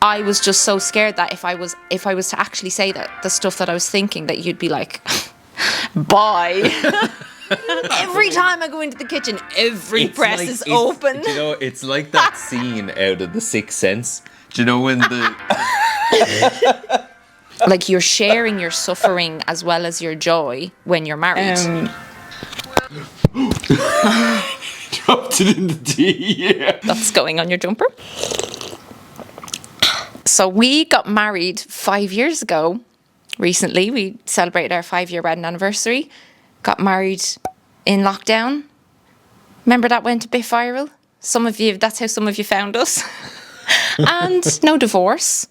I was just so scared that if I was to actually say that the stuff that I was thinking, that you'd be like, bye. Every time I go into the kitchen, every press is open. Do you know, it's like that scene out of The Sixth Sense. Do you know when the... Like, you're sharing your suffering as well as your joy when you're married. Dropped it in the tea, yeah. That's going on your jumper. So we got married 5 years ago. Recently, we celebrated our 5-year wedding anniversary. Got married in lockdown. Remember that went a bit viral? That's how some of you found us. And no divorce.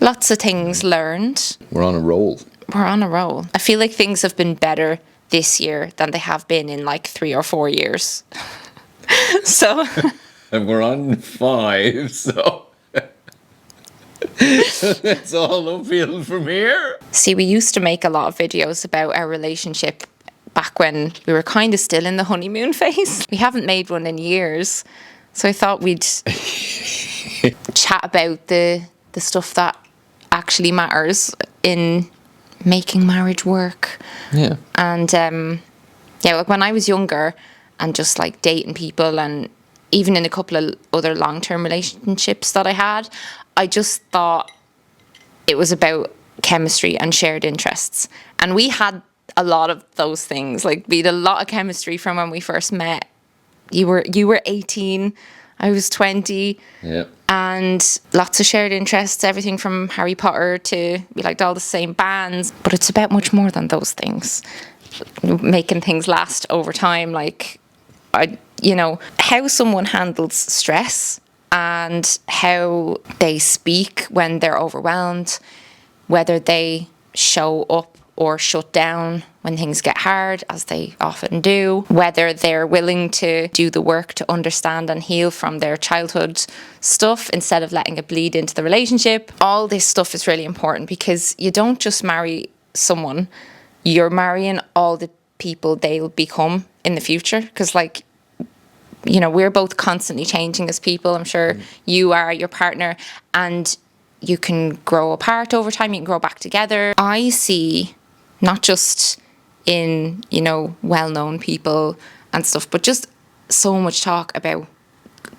Lots of things learned. We're on a roll. I feel like things have been better this year than they have been in like 3 or 4 years. So. And we're on 5, so. It's all uphill from here. See, we used to make a lot of videos about our relationship back when we were kind of still in the honeymoon phase. We haven't made one in years. So I thought we'd chat about the stuff that actually matters in making marriage work. Yeah. And like when I was younger and just like dating people, and even in a couple of other long-term relationships that I had, I just thought it was about chemistry and shared interests. And we had a lot of those things. Like, we had a lot of chemistry from when we first met. You were 18, I was 20. Yeah. And lots of shared interests, everything from Harry Potter to, we liked all the same bands. But it's about much more than those things. Making things last over time, like, how someone handles stress and how they speak when they're overwhelmed, whether they show up or shut down when things get hard, as they often do, whether they're willing to do the work to understand and heal from their childhood stuff instead of letting it bleed into the relationship. All this stuff is really important, because you don't just marry someone, you're marrying all the people they'll become in the future. Because, like, we're both constantly changing as people. I'm sure you are, your partner, and you can grow apart over time. You can grow back together. I see, not just in, well-known people and stuff, but just so much talk about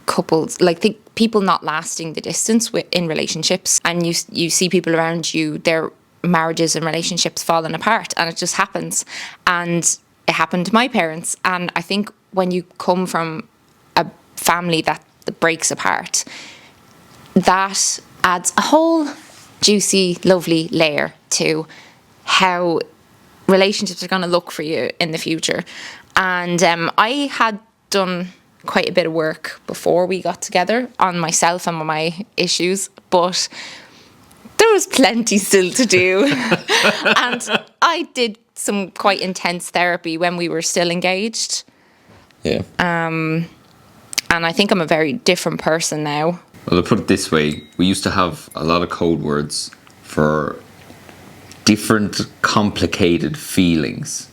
couples, like people not lasting the distance in relationships. And you see people around you, their marriages and relationships falling apart, and it just happens. And it happened to my parents. And I think when you come from a family that breaks apart, that adds a whole juicy, lovely layer to how relationships are going to look for you in the future. And I had done quite a bit of work before we got together on myself and my issues, but there was plenty still to do. And I did some quite intense therapy when we were still engaged. Yeah. And I think I'm a very different person now. Well, I'll put it this way. We used to have a lot of code words for different complicated feelings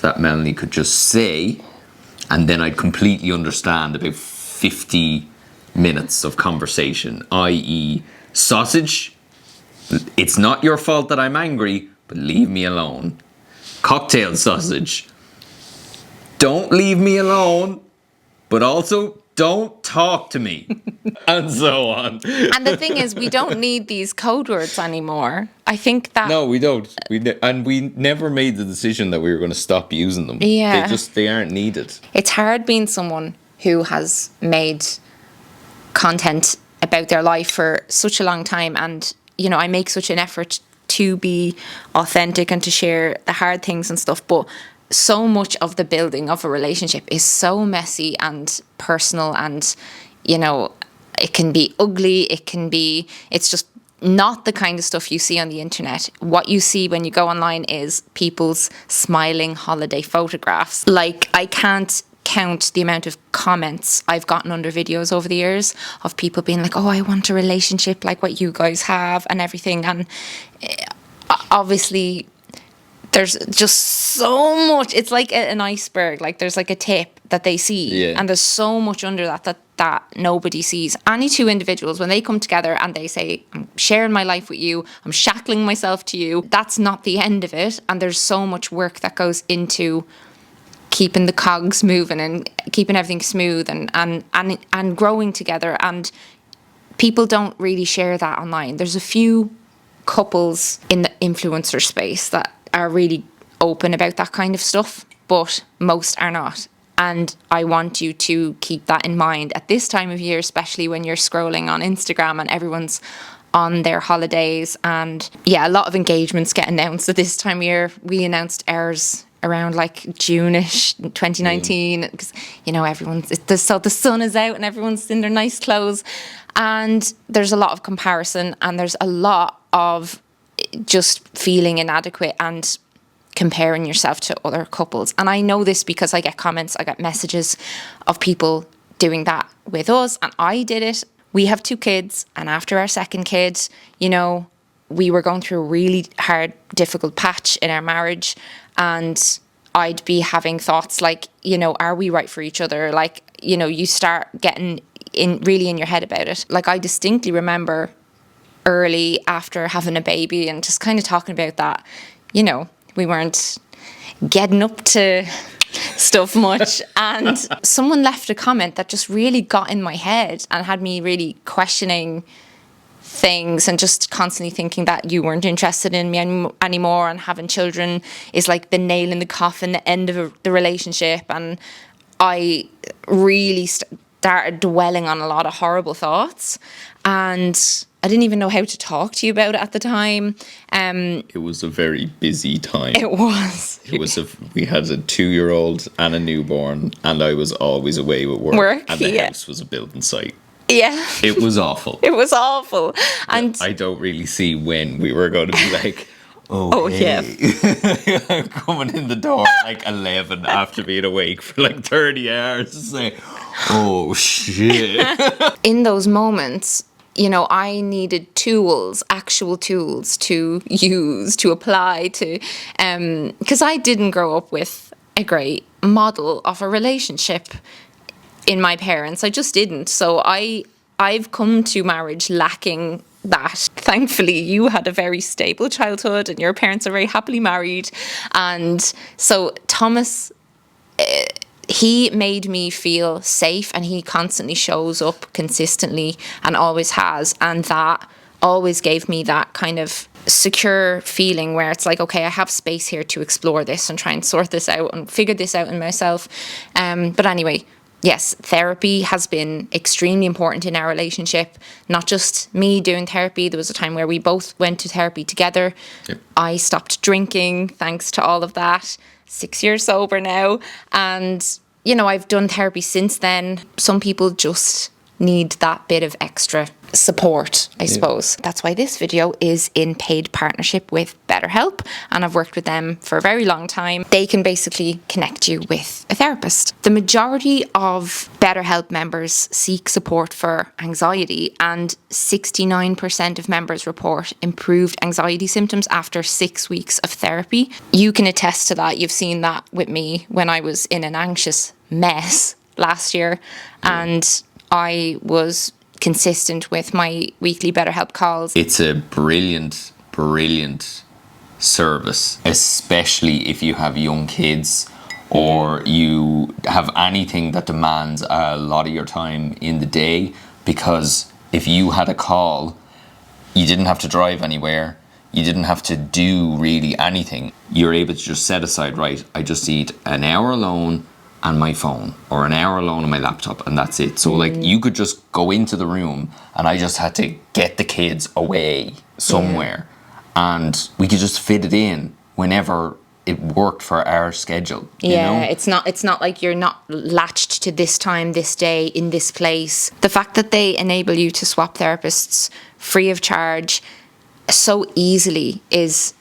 that Melanie could just say, and then I'd completely understand about 50 minutes of conversation, i.e. sausage. It's not your fault that I'm angry, but leave me alone. Cocktail sausage. Don't leave me alone, but also don't talk to me. And so on. And the thing is, we don't need these code words anymore. I think that... No, we don't. And we never made the decision that we were going to stop using them. Yeah. They aren't needed. It's hard being someone who has made content about their life for such a long time. And, I make such an effort to be authentic and to share the hard things and stuff. But so much of the building of a relationship is so messy and personal, and it can be ugly, it's just not the kind of stuff you see on the internet. What you see when you go online is people's smiling holiday photographs. Like, I can't count the amount of comments I've gotten under videos over the years of people being like, oh, I want a relationship like what you guys have and everything. And obviously there's just so much. It's like an iceberg. Like, there's like a tip. that they see. Yeah. And there's so much under that nobody sees. Any two individuals, when they come together and they say, I'm sharing my life with you, I'm shackling myself to you, that's not the end of it. And there's so much work that goes into keeping the cogs moving and keeping everything smooth and growing together. And people don't really share that online. There's a few couples in the influencer space that are really open about that kind of stuff, but most are not. And I want you to keep that in mind at this time of year, especially when you're scrolling on Instagram and everyone's on their holidays. And yeah, a lot of engagements get announced at this time of year. We announced ours around like June-ish 2019 because, you know, so the sun is out and everyone's in their nice clothes. And there's a lot of comparison and there's a lot of just feeling inadequate and comparing yourself to other couples. And I know this because I get comments, I get messages of people doing that with us, and I did it. We have 2 kids, and after our second kid, you know, we were going through a really hard, difficult patch in our marriage, and I'd be having thoughts like, you know, are we right for each other? Like, you know, you start getting really in your head about it. Like, I distinctly remember early after having a baby and just kind of talking about that, you know, we weren't getting up to stuff much. And someone left a comment that just really got in my head and had me really questioning things and just constantly thinking that you weren't interested in me anymore, and having children is like the nail in the coffin, the end of the relationship. And I really started dwelling on a lot of horrible thoughts, and I didn't even know how to talk to you about it at the time. It was a very busy time. It was. We had a 2-year-old and a newborn, and I was always away with work. And the house was a building site. Yeah. It was awful. It was awful. And I don't really see when we were going to be like, yeah. I'm coming in the door like 11 after being awake for like 30 hours to say, oh shit. In those moments, you know, I needed actual tools to use, to apply to, because I didn't grow up with a great model of a relationship in my parents. I just didn't. So I've come to marriage lacking that. Thankfully, you had a very stable childhood and your parents are very happily married. And so Thomas, he made me feel safe, and he constantly shows up consistently and always has. And that always gave me that kind of secure feeling where it's like, okay, I have space here to explore this and try and sort this out and figure this out in myself. But anyway, yes, therapy has been extremely important in our relationship. Not just me doing therapy. There was a time where we both went to therapy together. Yep. I stopped drinking thanks to all of that. 6 years sober now. And, you know, I've done therapy since then. Some people just need that bit of extra support, I suppose. That's why this video is in paid partnership with BetterHelp, and I've worked with them for a very long time. They can basically connect you with a therapist. The majority of BetterHelp members seek support for anxiety, and 69% of members report improved anxiety symptoms after 6 weeks of therapy. You can attest to that. You've seen that with me when I was in an anxious mess last year, and I was consistent with my weekly BetterHelp calls. It's a brilliant, brilliant service, especially if you have young kids or you have anything that demands a lot of your time in the day, because if you had a call, you didn't have to drive anywhere, you didn't have to do really anything. You're able to just set aside, right, I just need an hour alone and my phone, or an hour alone on my laptop, and that's it. So like you could just go into the room and I just had to get the kids away somewhere, and we could just fit it in whenever it worked for our schedule. You know? It's not like you're not latched to this time, this day, in this place. The fact that they enable you to swap therapists free of charge so easily is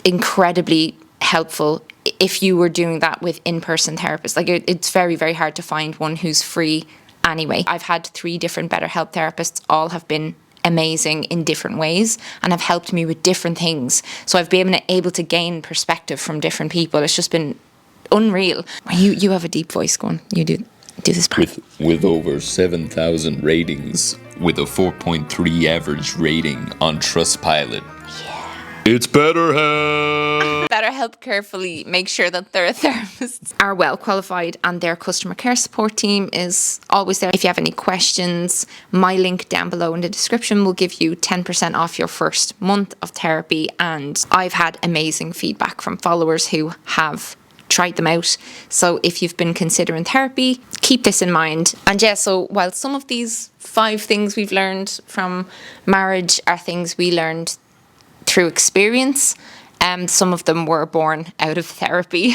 incredibly helpful if you were doing that with in-person therapists. Like it's very, very hard to find one who's free anyway. I've had 3 different BetterHelp therapists. All have been amazing in different ways and have helped me with different things. So I've been able to gain perspective from different people. It's just been unreal. You have a deep voice. Go on. You do this part. With over 7,000 ratings, with a 4.3 average rating on Trustpilot. It's BetterHelp. BetterHelp carefully make sure that their therapists are well qualified and their customer care support team is always there. If you have any questions, my link down below in the description will give you 10% off your first month of therapy. And I've had amazing feedback from followers who have tried them out. So if you've been considering therapy, keep this in mind. And yeah, so while some of these 5 things we've learned from marriage are things we learned through experience, some of them were born out of therapy,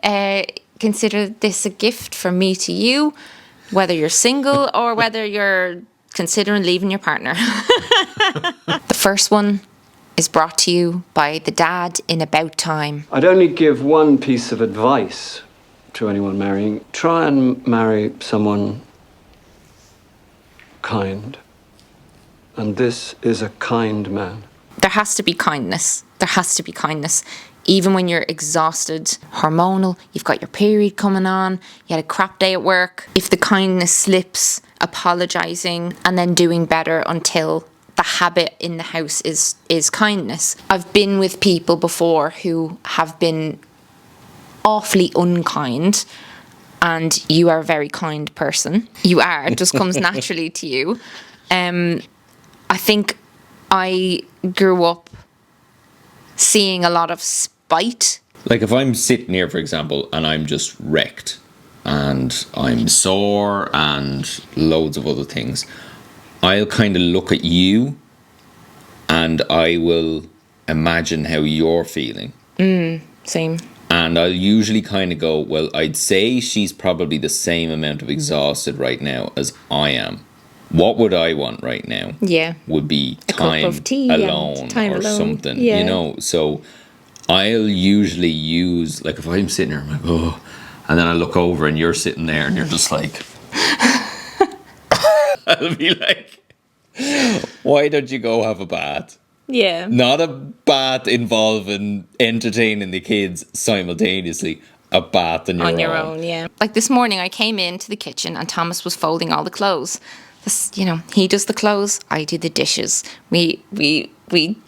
and consider this a gift from me to you, whether you're single or whether you're considering leaving your partner. The first one is brought to you by the dad in About Time. I'd only give one piece of advice to anyone marrying. Try and marry someone kind. And this is a kind man. There has to be kindness. There has to be kindness. Even when you're exhausted, hormonal, you've got your period coming on, you had a crap day at work. If the kindness slips, apologising and then doing better until the habit in the house is kindness. I've been with people before who have been awfully unkind, and you are a very kind person. You are. It just comes naturally to you. I think I grew up seeing a lot of spite. Like if I'm sitting here, for example, and I'm just wrecked and I'm sore and loads of other things, I'll kind of look at you and I will imagine how you're feeling. Same. And I'll usually kind of go, well, I'd say she's probably the same amount of exhausted right now as I am. What would I want right now? Yeah. Would be A cup time of tea alone time or alone. something, Yeah. you know? So I'll usually use, like if I'm sitting here, I'm like, oh, and then I look over and you're sitting there and you're just like, I'll be like, why don't you go have a bath? Yeah. Not a bath involving entertaining the kids simultaneously. A bath on your own. Yeah. Like this morning, I came into the kitchen and Thomas was folding all the clothes. This, he does the clothes, I do the dishes. We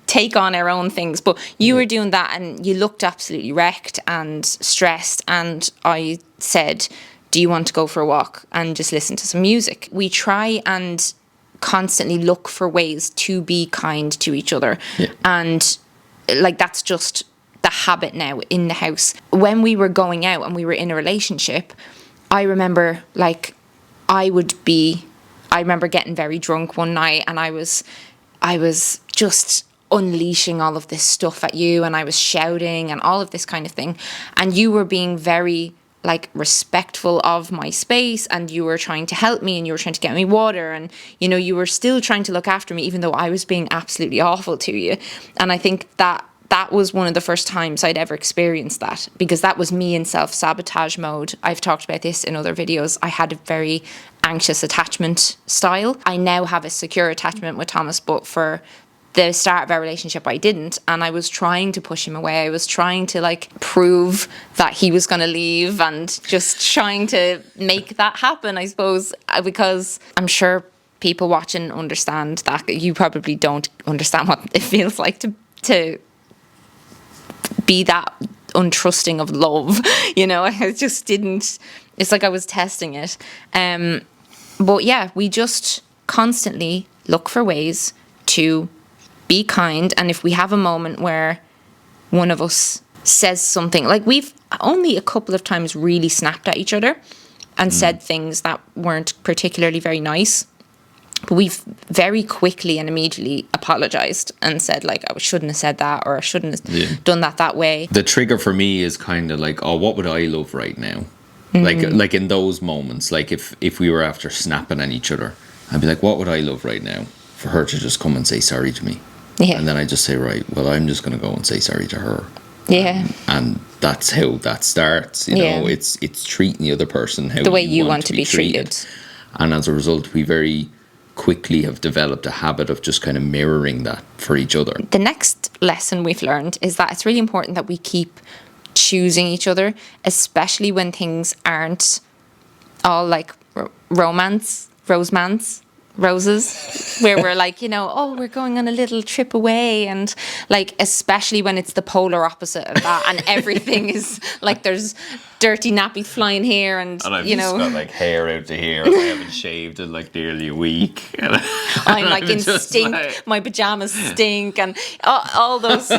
take on our own things. But you were doing that and you looked absolutely wrecked and stressed. And I said, do you want to go for a walk and just listen to some music? We try and constantly look for ways to be kind to each other. Yeah. And like that's just the habit now in the house. When we were going out and we were in a relationship, I remember I remember getting very drunk one night and I was just unleashing all of this stuff at you and I was shouting and all of this kind of thing. And you were being very respectful of my space and you were trying to help me and you were trying to get me water and you were still trying to look after me even though I was being absolutely awful to you. And I think that was one of the first times I'd ever experienced that, because that was me in self-sabotage mode. I've talked about this in other videos. I had a very anxious attachment style. I now have a secure attachment with Thomas, but for the start of our relationship I didn't, and I was trying to push him away. I was trying to prove that he was going to leave and just trying to make that happen, I suppose, because I'm sure people watching understand that. You probably don't understand what it feels like to be that untrusting of love. I just didn't. It's like I was testing it. But yeah, we just constantly look for ways to be kind. And if we have a moment where one of us says something, we've only a couple of times really snapped at each other and said things that weren't particularly very nice. But we've very quickly and immediately apologized and said, I shouldn't have said that, or I shouldn't have done that way. The trigger for me is kind of oh, what would I love right now? Like in those moments, if we were after snapping at each other, I'd be like, what would I love right now? For her to just come and say sorry to me. Yeah. And then I just say, right, well, I'm just going to go and say sorry to her. Yeah. And that's how that starts. You know, it's treating the other person how the way you want to be treated. And as a result, we very quickly have developed a habit of just kind of mirroring that for each other. The next lesson we've learned is that it's really important that we keep choosing each other, especially when things aren't all like roses, where we're like, oh, we're going on a little trip away, and like, especially when it's the polar opposite of that, and everything is like, there's dirty nappies flying here, and I've just got like hair out to here, and I haven't shaved in like nearly a week. I'm like in stink, my pajamas stink, and all those,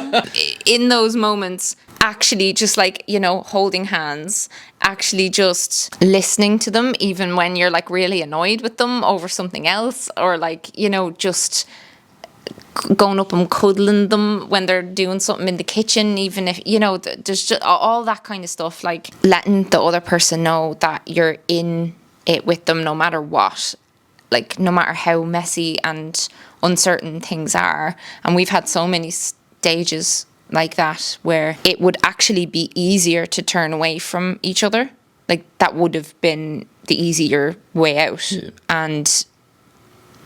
in those moments, actually just like, holding hands, actually just listening to them, even when you're like really annoyed with them over something else, or like, just going up and cuddling them when they're doing something in the kitchen, even if, there's just all that kind of stuff, like letting the other person know that you're in it with them no matter what, like no matter how messy and uncertain things are. And we've had so many stages like that where it would actually be easier to turn away from each other. Like that would have been the easier way out. Yeah. And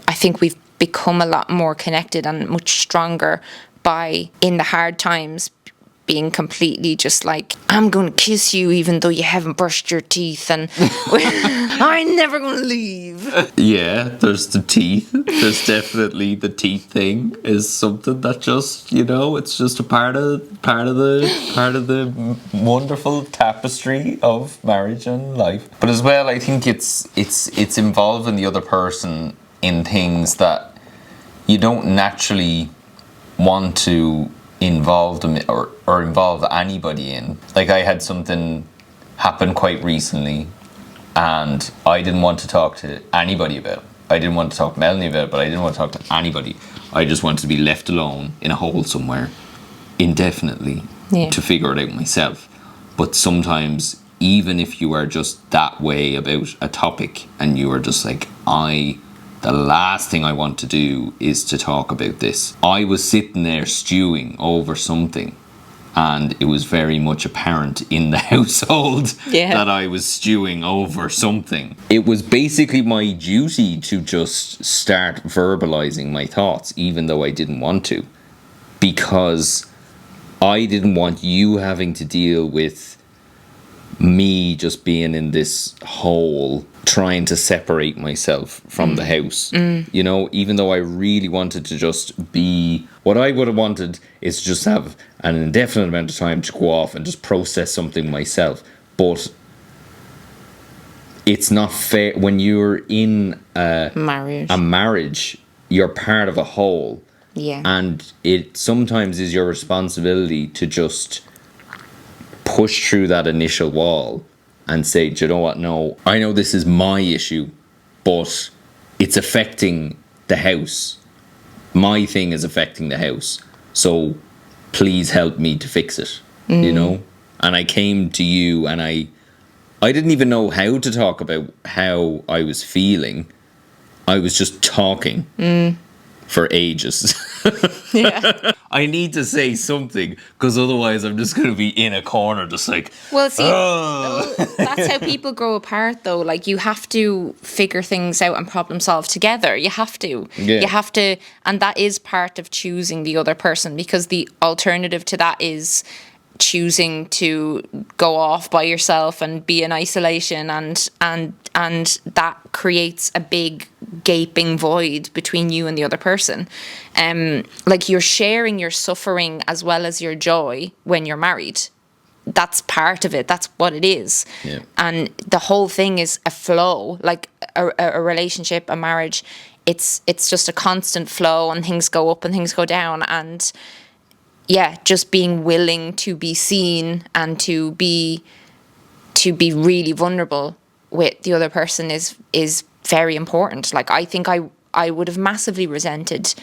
I think we've become a lot more connected and much stronger by, in the hard times, being completely just like, I'm going to kiss you even though you haven't brushed your teeth, and I'm never going to leave. Yeah, there's the teeth. There's definitely the teeth thing is something that just, it's just a part of the wonderful tapestry of marriage and life. But as well, I think it's involving the other person in things that you don't naturally want to involve them or involve anybody in. Like I had something happen quite recently, and I didn't want to talk to anybody about it. I didn't want to talk to Melanie about it, but I didn't want to talk to anybody. I just wanted to be left alone in a hole somewhere indefinitely to figure it out myself. But sometimes, even if you are just that way about a topic and you are just like, the last thing I want to do is to talk about this. I was sitting there stewing over something, and it was very much apparent in the household that I was stewing over something. It was basically my duty to just start verbalizing my thoughts, even though I didn't want to, because I didn't want you having to deal with me just being in this hole trying to separate myself from the house. Even though I really wanted to just be, what I would have wanted is just have an indefinite amount of time to go off and just process something myself. But it's not fair when you're in a marriage, you're part of a whole. Yeah. And it sometimes is your responsibility to just push through that initial wall and say, do you know what? No, I know this is my issue, but it's affecting the house. My thing is affecting the house. So please help me to fix it, And I came to you, and I didn't even know how to talk about how I was feeling. I was just talking for ages. Yeah. I need to say something, because otherwise I'm just going to be in a corner just like, well, see, that's how people grow apart, though. Like, you have to figure things out and problem solve together. You have to. Yeah. You have to, and that is part of choosing the other person, because the alternative to that is choosing to go off by yourself and be in isolation, and that creates a big gaping void between you and the other person. Like, you're sharing your suffering as well as your joy when you're married. That's part of it. That's what it is. Yeah. And the whole thing is a flow, like a relationship, a marriage. It's just a constant flow, and things go up and things go down, and just being willing to be seen and to be really vulnerable with the other person is very important. Like, I think I would have massively resented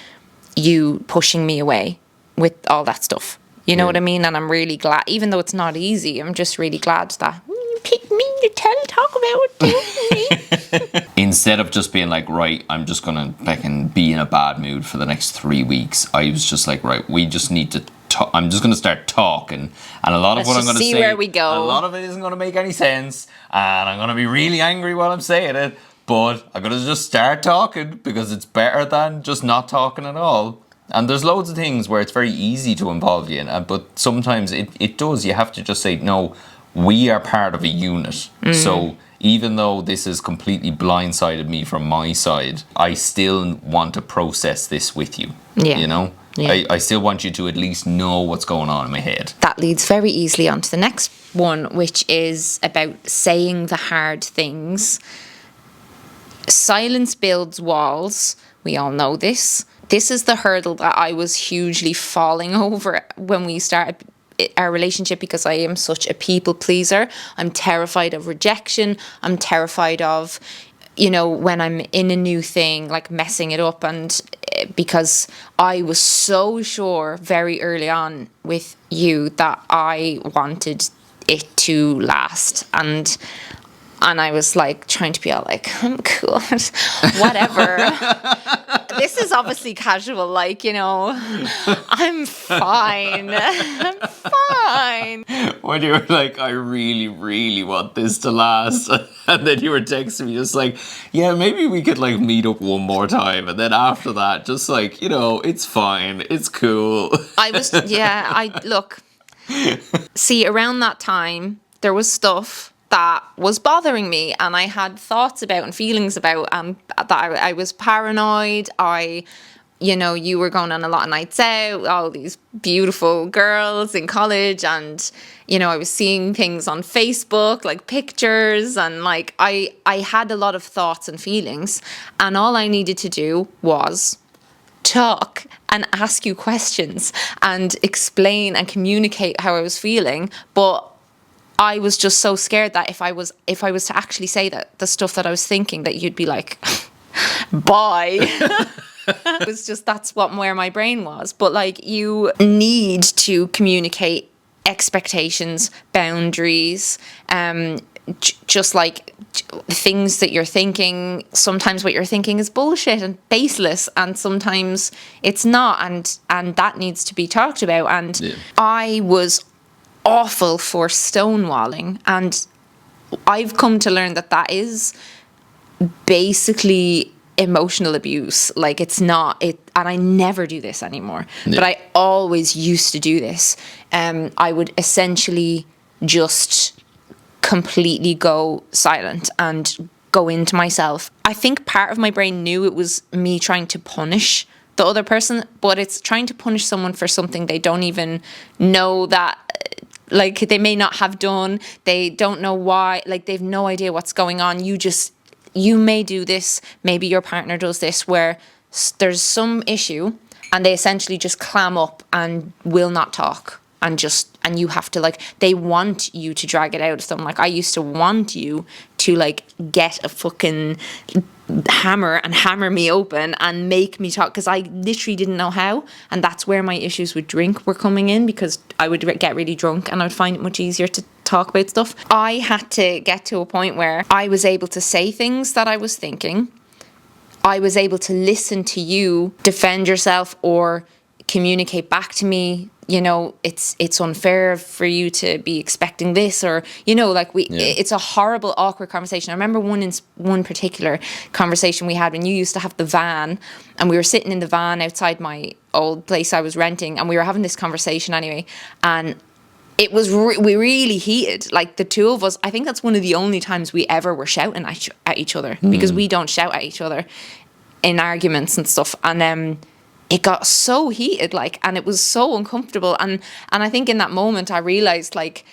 you pushing me away with all that stuff. You know what I mean? And I'm really glad, even though it's not easy, I'm just really glad that you picked me to talk about it. Instead of just being like, right, I'm just going to be in a bad mood for the next 3 weeks, I was just like, right, we just need to talk. I'm just going to start talking, and a lot of what I'm going to say, where we go. A lot of it isn't going to make any sense, and I'm going to be really angry while I'm saying it, but I'm going to just start talking, because it's better than just not talking at all. And there's loads of things where it's very easy to involve you in, but sometimes it does. You have to just say, no, we are part of a unit. So even though this has completely blindsided me from my side, I still want to process this with you. Yeah. You know? Yeah. I still want you to at least know what's going on in my head. That leads very easily on to the next one, which is about saying the hard things. Silence builds walls. We all know this. This is the hurdle that I was hugely falling over when we started our relationship, because I am such a people pleaser. I'm terrified of rejection. I'm terrified of, when I'm in a new thing, like messing it up. And because I was so sure very early on with you that I wanted it to last. And I was like trying to be all like, I'm cool, whatever. This is obviously casual, like, I'm fine. I'm fine. When you were like, I really, really want this to last. And then you were texting me just like, yeah, maybe we could like meet up one more time. And then after that, just like, it's fine. It's cool. Look, see, around that time, there was stuff that was bothering me, and I had thoughts about and feelings about, that I was paranoid. You were going on a lot of nights out, all these beautiful girls in college, and I was seeing things on Facebook, like pictures, and like I had a lot of thoughts and feelings, and all I needed to do was talk and ask you questions and explain and communicate how I was feeling. But I was just so scared that if I was to actually say that the stuff that I was thinking, that you'd be like, bye. It was just, where my brain was. But like, you need to communicate expectations, boundaries, just like things that you're thinking. Sometimes what you're thinking is bullshit and baseless, and sometimes it's not, and that needs to be talked about. And I was awful for stonewalling, and I've come to learn that is basically emotional abuse. Like, it's not it, and I never do this anymore, but I always used to do this. I would essentially just completely go silent and go into myself. I think part of my brain knew it was me trying to punish the other person, but it's trying to punish someone for something they don't even know that, like, they may not have done. They don't know why, like, they've no idea what's going on. You may do this, maybe your partner does this, where there's some issue and they essentially just clam up and will not talk, and you have to, like, they want you to drag it out of them. Like, I used to want you to, like, get a fucking hammer and hammer me open and make me talk, because I literally didn't know how. And that's where my issues with drink were coming in, because I would get really drunk and I'd find it much easier to talk about stuff. I had to get to a point where I was able to say things that I was thinking. I was able to listen to you defend yourself or communicate back to me, it's unfair for you to be expecting this, or, it's a horrible, awkward conversation. I remember one particular conversation we had when you used to have the van, and we were sitting in the van outside my old place I was renting, and we were having this conversation anyway, and it was we really heated, like, the two of us. I think that's one of the only times we ever were shouting at each other, because we don't shout at each other in arguments and stuff, and it got so heated, like, and it was so uncomfortable. And I think in that moment I realized, like,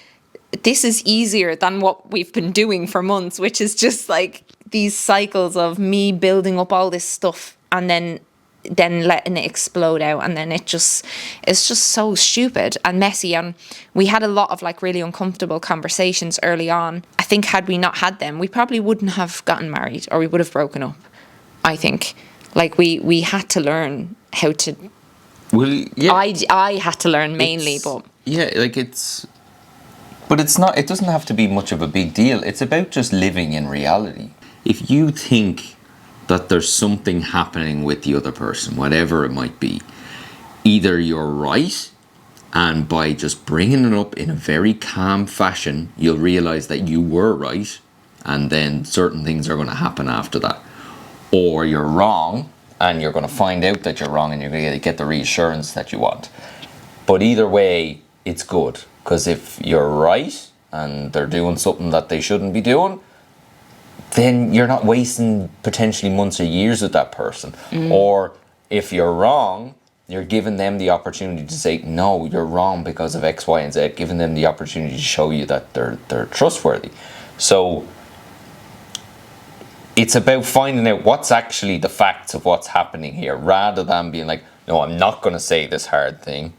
this is easier than what we've been doing for months, which is just like these cycles of me building up all this stuff and then letting it explode out. And then it's just so stupid and messy. And we had a lot of, like, really uncomfortable conversations early on. I think had we not had them, we probably wouldn't have gotten married, or we would have broken up, I think. Like, we had to learn how to. Well, yeah. I had to learn mainly, but yeah, like, but it's not. It doesn't have to be much of a big deal. It's about just living in reality. If you think that there's something happening with the other person, whatever it might be, either you're right, and by just bringing it up in a very calm fashion, you'll realize that you were right, and then certain things are going to happen after that. Or you're wrong, and you're going to find out that you're wrong, and you're going to get the reassurance that you want. But either way, it's good, because if you're right and they're doing something that they shouldn't be doing, then you're not wasting potentially months or years with that person. Or if you're wrong, you're giving them the opportunity to say, no, you're wrong because of X, Y, and Z, giving them the opportunity to show you that they're trustworthy. So it's about finding out what's actually the facts of what's happening here, rather than being like, no, I'm not going to say this hard thing,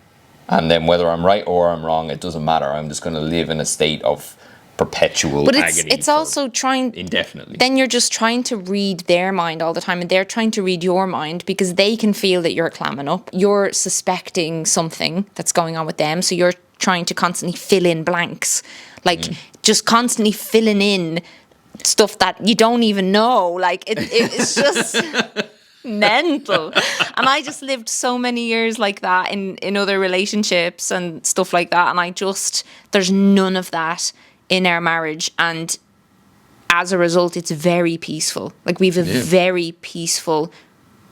and then whether I'm right or I'm wrong, it doesn't matter. I'm just going to live in a state of perpetual agony. But it's also trying indefinitely. Then you're just trying to read their mind all the time, and they're trying to read your mind, because they can feel that you're clamming up. You're suspecting something that's going on with them, so you're trying to constantly fill in blanks, like just constantly filling in stuff that you don't even know. Like it's just mental. And I just lived so many years like that in other relationships and stuff like that, and there's none of that in our marriage, and as a result it's very peaceful. Like, we've a very peaceful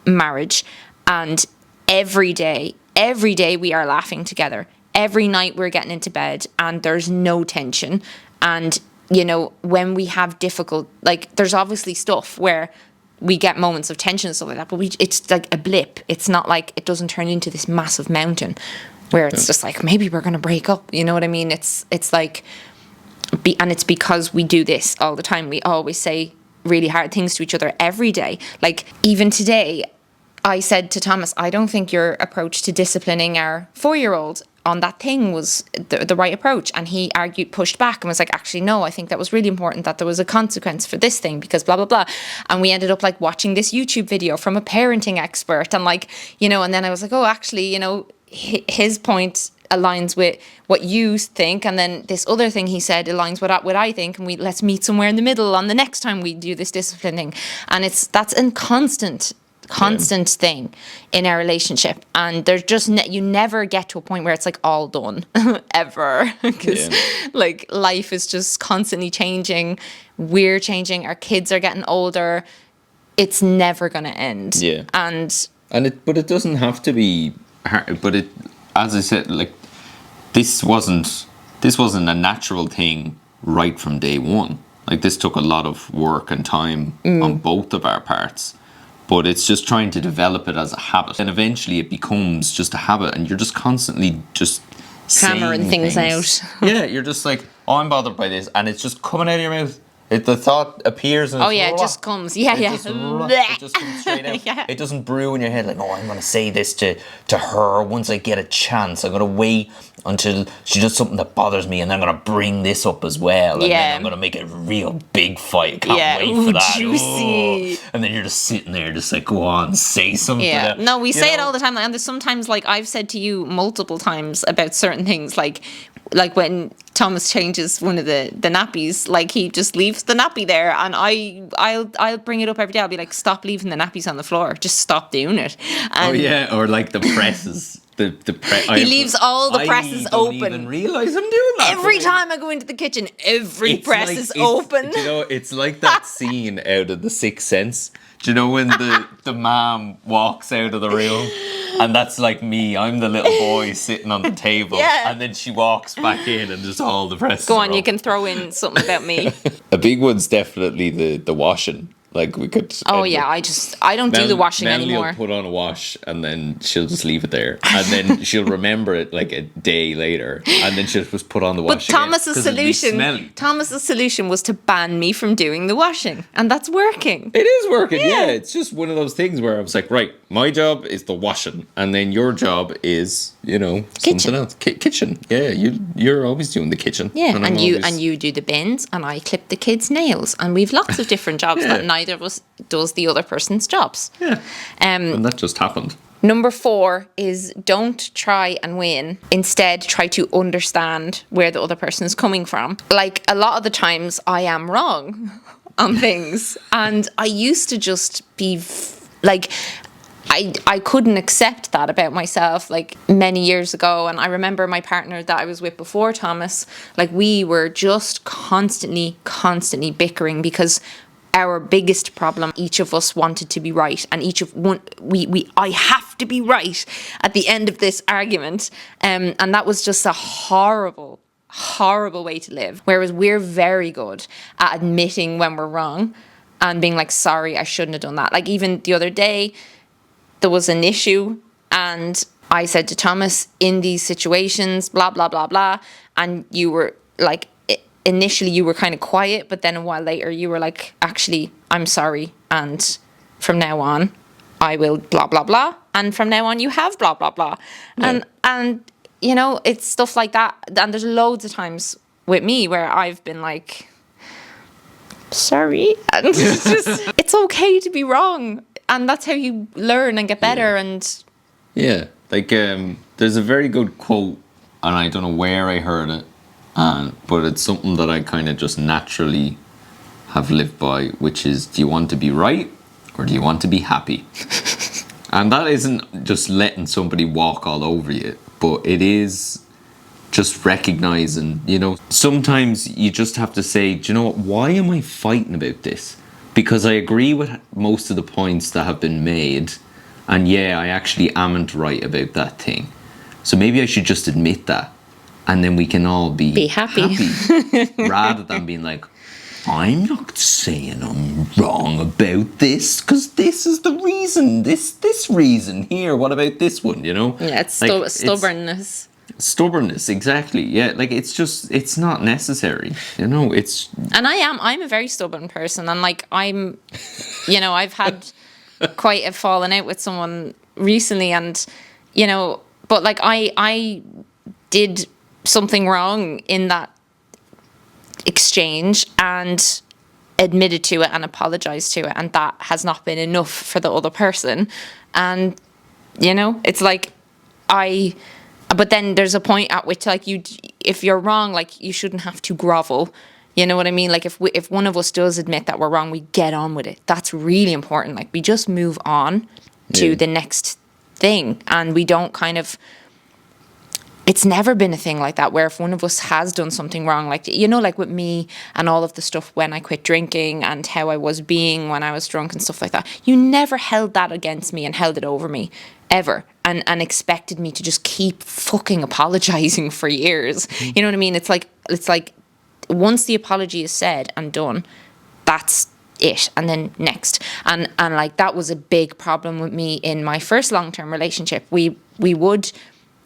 marriage, and every day we are laughing together. Every night we're getting into bed and there's no tension. And you know, when we have difficult, like, there's obviously stuff where we get moments of tension and stuff like that, but it's like a blip. It's not like, it doesn't turn into this massive mountain where it's just like, maybe we're going to break up. You know what I mean? It's like, and it's because we do this all the time. We always say really hard things to each other every day. Like, even today, I said to Thomas, I don't think your approach to disciplining our 4-year-old on that thing was the right approach. And he pushed back and was like, actually, no, I think that was really important, that there was a consequence for this thing, because blah, blah, blah. And we ended up like watching this YouTube video from a parenting expert, and like, you know, and then I was like, oh, actually, you know, his point aligns with what you think, and then this other thing he said aligns with what I think, and let's meet somewhere in the middle on the next time we do this discipline thing. And that's a constant thing in our relationship, and there's just you never get to a point where it's like all done ever, because like life is just constantly changing. We're changing, our kids are getting older. It's never gonna end. But it doesn't have to be hard. But it, as I said, like, this wasn't a natural thing right from day one. Like, this took a lot of work and time on both of our parts. But it's just trying to develop it as a habit. And eventually it becomes just a habit, and you're just constantly just hammering things out. Yeah, you're just like, oh, I'm bothered by this, and it's just coming out of your mouth. The thought appears and it just comes. It just comes straight out. It doesn't brew in your head like, oh, I'm going to say this to her once I get a chance. I'm going to wait until she does something that bothers me, and then I'm going to bring this up as well. And then I'm going to make it a real big fight. I can't wait for that. Juicy. And then you're just sitting there just like, go on, say something. Yeah. No, we say it all the time. And there's sometimes, like, I've said to you multiple times about certain things, like when Thomas changes one of the nappies, like, he just leaves the nappy there, and I'll bring it up every day. I'll be like, stop leaving the nappies on the floor, just stop doing it. And or like the presses. He leaves all the presses open. I don't even realise I'm doing that. Every time I go into the kitchen, every press is open. Do you know, it's like that scene out of The Sixth Sense. Do you know when the mom walks out of the room? And that's like me. I'm the little boy sitting on the table. And then she walks back in, and just all the presses. Go on, you can throw in something about me. A big one's definitely the washing. Like, we could. Oh yeah, I don't do the washing anymore. Melanie will put on a wash, and then she'll just leave it there, and then she'll remember it like a day later, and then she'll just put on the wash. But Thomas's solution was to ban me from doing the washing, and that's working. It is working. Yeah, it's just one of those things where I was like, right, my job is the washing, and then your job is, you know, kitchen. Something else. Kitchen. Yeah, you're always doing the kitchen. Yeah, and you do the bins, and I clip the kids' nails, and we've lots of different jobs that neither of us does the other person's jobs. Yeah. And that just happened. Number 4 is, don't try and win. Instead, try to understand where the other person is coming from. Like, a lot of the times I am wrong on things, and I used to just be like, I couldn't accept that about myself, like, many years ago. And I remember my partner that I was with before Thomas, like, we were just constantly bickering, because our biggest problem. Each of us wanted to be right, and I have to be right at the end of this argument, and that was just a horrible way to live. Whereas we're very good at admitting when we're wrong and being like, sorry, I shouldn't have done that. Like, even the other day, there was an issue, and I said to Thomas, in these situations, blah, blah, blah, blah. And you were like, initially you were kind of quiet, but then a while later you were like, actually, I'm sorry. And from now on, I will blah, blah, blah. And from now on, you have blah, blah, blah. Yeah. And you know, it's stuff like that. And there's loads of times with me where I've been like, sorry. And it's just, it's okay to be wrong. And that's how you learn and get better. Yeah. Like, there's a very good quote, and I don't know where I heard it, but it's something that I kind of just naturally have lived by, which is, do you want to be right or do you want to be happy? And that isn't just letting somebody walk all over you, but it is just recognizing, you know, sometimes you just have to say, do you know what, why am I fighting about this? Because I agree with most of the points that have been made. And yeah, I actually amn't right about that thing. So maybe I should just admit that. And then we can all be happy. Rather than being like, I'm not saying I'm wrong about this, because this is the reason. This reason here. What about this one, you know? Yeah, it's like, stubbornness. Stubbornness, exactly. Yeah, like it's not necessary, you know? And I'm a very stubborn person. And like, I've had quite a falling out with someone recently, and you know, but like I did something wrong in that exchange and admitted to it and apologized to it, and that has not been enough for the other person. And you know, it's like but then there's a point at which, like, if you're wrong, like, you shouldn't have to grovel. You know what I mean? Like, if one of us does admit that we're wrong, we get on with it. That's really important. Like, we just move on to the next thing. And we don't kind of... It's never been a thing like that, where if one of us has done something wrong, like, you know, like with me and all of the stuff when I quit drinking and how I was being when I was drunk and stuff like that, you never held that against me and held it over me, ever. And expected me to just keep fucking apologizing for years. You know what I mean? It's like... Once the apology is said and done, that's it. And then next. And like, that was a big problem with me in my first long-term relationship. We would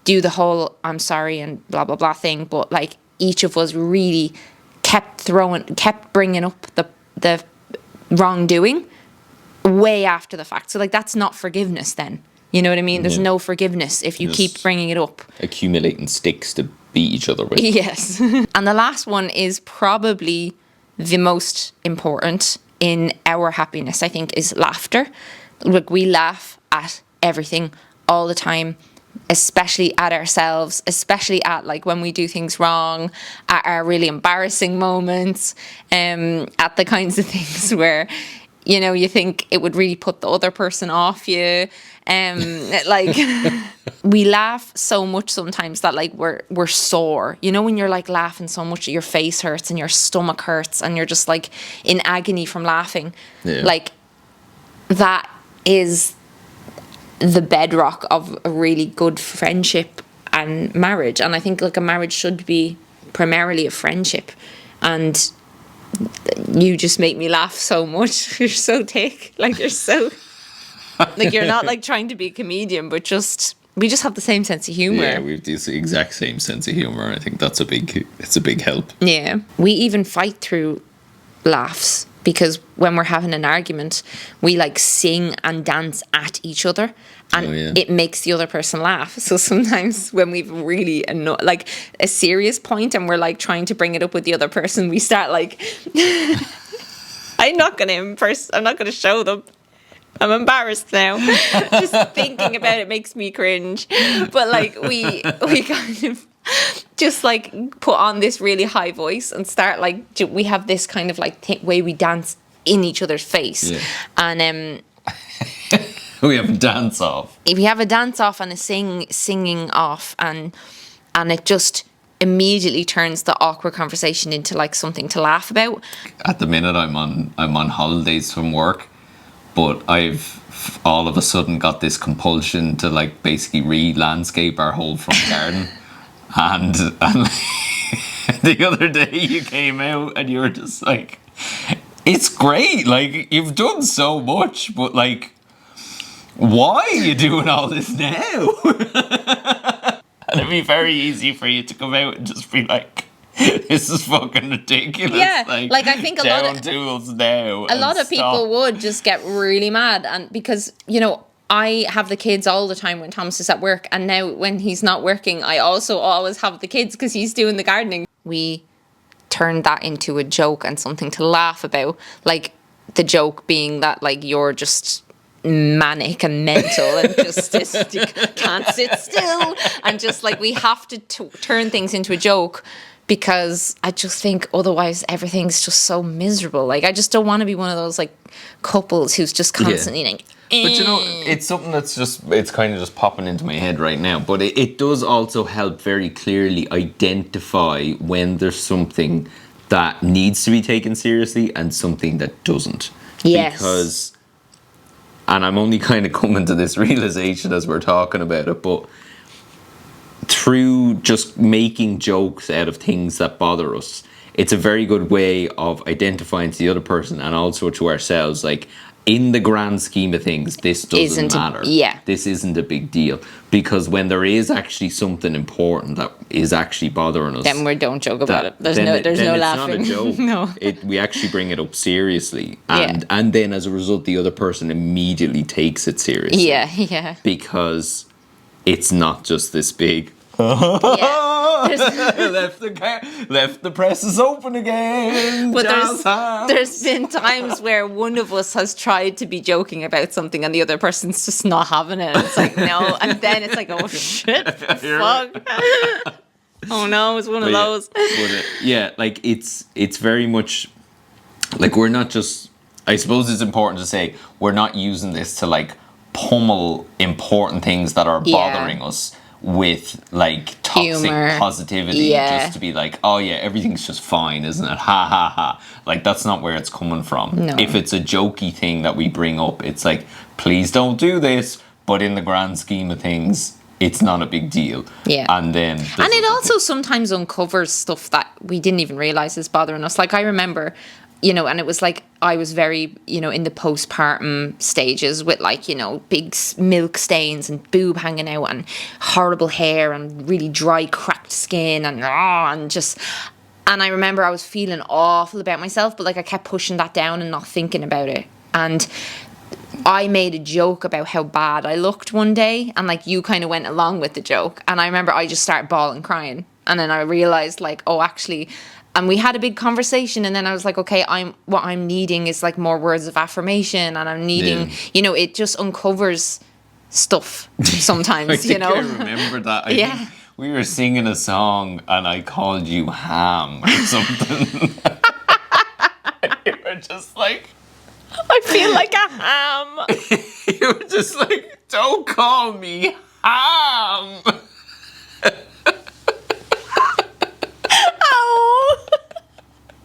do the whole I'm sorry and blah, blah, blah thing. But like, each of us really kept bringing up the wrongdoing way after the fact. So like, that's not forgiveness then. You know what I mean? There's no forgiveness if you just keep bringing it up. Accumulating sticks to beat each other with. Yes. And the last one is probably the most important in our happiness, I think, is laughter. Like, we laugh at everything all the time, especially at ourselves, especially at like when we do things wrong, at our really embarrassing moments, at the kinds of things where, you know, you think it would really put the other person off you. Like, we laugh so much sometimes that like we're sore. You know, when you're like laughing so much that your face hurts and your stomach hurts and you're just like in agony from laughing. Yeah. Like, that is the bedrock of a really good friendship and marriage. And I think like a marriage should be primarily a friendship. And you just make me laugh so much. You're so thick. Like, you're so... Like, you're not like trying to be a comedian, but we just have the same sense of humor. Yeah, we have the exact same sense of humor. I think it's a big help. Yeah. We even fight through laughs, because when we're having an argument, we like sing and dance at each other, and it makes the other person laugh. So sometimes when we've really like a serious point and we're like trying to bring it up with the other person, we start like, I'm not going to show them. I'm embarrassed now. Just thinking about it makes me cringe. But like, we kind of just like put on this really high voice and start like, we have this kind of like way we dance in each other's face. Yeah. And we have a dance off. We have a dance off and a singing off, and it just immediately turns the awkward conversation into like something to laugh about. At the minute, I'm on holidays from work, but I've all of a sudden got this compulsion to like basically re-landscape our whole front garden, and the other day you came out and you were just like, it's great, like you've done so much, but like, why are you doing all this now? And it'd be very easy for you to come out and just be like, this is fucking ridiculous. Yeah, like I think a lot of people would just get really mad, and because, you know, I have the kids all the time when Thomas is at work, and now when he's not working, I also always have the kids because he's doing the gardening. We turned that into a joke and something to laugh about, like the joke being that like you're just manic and mental and just you can't sit still, and just like we have to turn things into a joke, because I just think otherwise everything's just so miserable. Like I just don't want to be one of those like couples who's just constantly like, But you know, it's something that's it's kind of just popping into my head right now. But it does also help very clearly identify when there's something that needs to be taken seriously and something that doesn't. Yes. Because, and I'm only kind of coming to this realization as we're talking about it, but through just making jokes out of things that bother us, it's a very good way of identifying to the other person and also to ourselves, like, in the grand scheme of things, this doesn't matter. This isn't a big deal. Because when there is actually something important that is actually bothering us, then we don't joke about it. There's no laughing. It's not a joke. No. We actually bring it up seriously. And then as a result, the other person immediately takes it seriously. Yeah. Because it's not just this big... left the presses open again. But there's been times where one of us has tried to be joking about something and the other person's just not having it. It's like, no. And then it's like, oh shit, fuck. Oh no, it's one of those. Like it's very much like we're not just. I suppose it's important to say we're not using this to like pummel important things that are bothering us with like toxic humor, positivity, just to be like, oh yeah, everything's just fine, isn't it? Ha ha ha. Like that's not where it's coming from. No. If it's a jokey thing that we bring up, it's like, please don't do this, but in the grand scheme of things, it's not a big deal. And it also sometimes uncovers stuff that we didn't even realize is bothering us. Like I remember, you know, and it was like I was very, you know, in the postpartum stages with like, you know, big milk stains and boob hanging out and horrible hair and really dry, cracked skin and I remember I was feeling awful about myself, but like I kept pushing that down and not thinking about it. And I made a joke about how bad I looked one day, and like you kind of went along with the joke. And I remember I just started bawling, crying, and then I realized like, oh, actually. And we had a big conversation, and then I was like, okay, what I'm needing is like more words of affirmation, and I'm needing, you know, it just uncovers stuff sometimes, you know. I remember that. I think we were singing a song, and I called you ham or something. You were just like, I feel like a ham. You were just like, don't call me ham.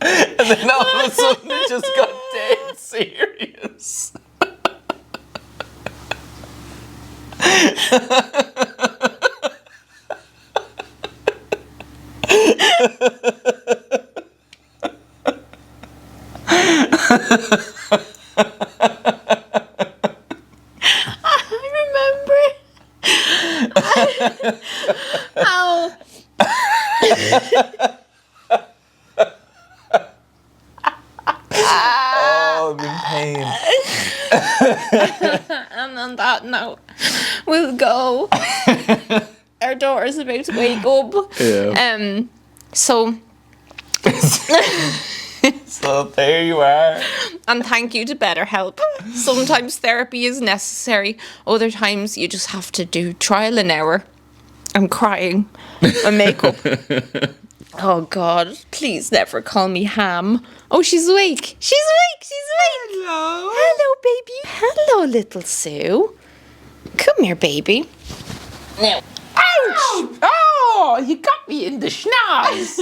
And then all of a sudden it just got dead serious. I remember. Ow. Oh, I'm in pain. And on that note, we'll go. Our daughter's about to wake up. Yeah. So There you are. And thank you to BetterHelp. Sometimes therapy is necessary. Other times you just have to do trial and error. I'm crying. And makeup. Oh God, please never call me Ham. Oh, she's awake. She's awake. Hello. Hello, baby. Hello, little Sue. Come here, baby. Now. Ouch! Oh! Oh, you got me in the schnoz.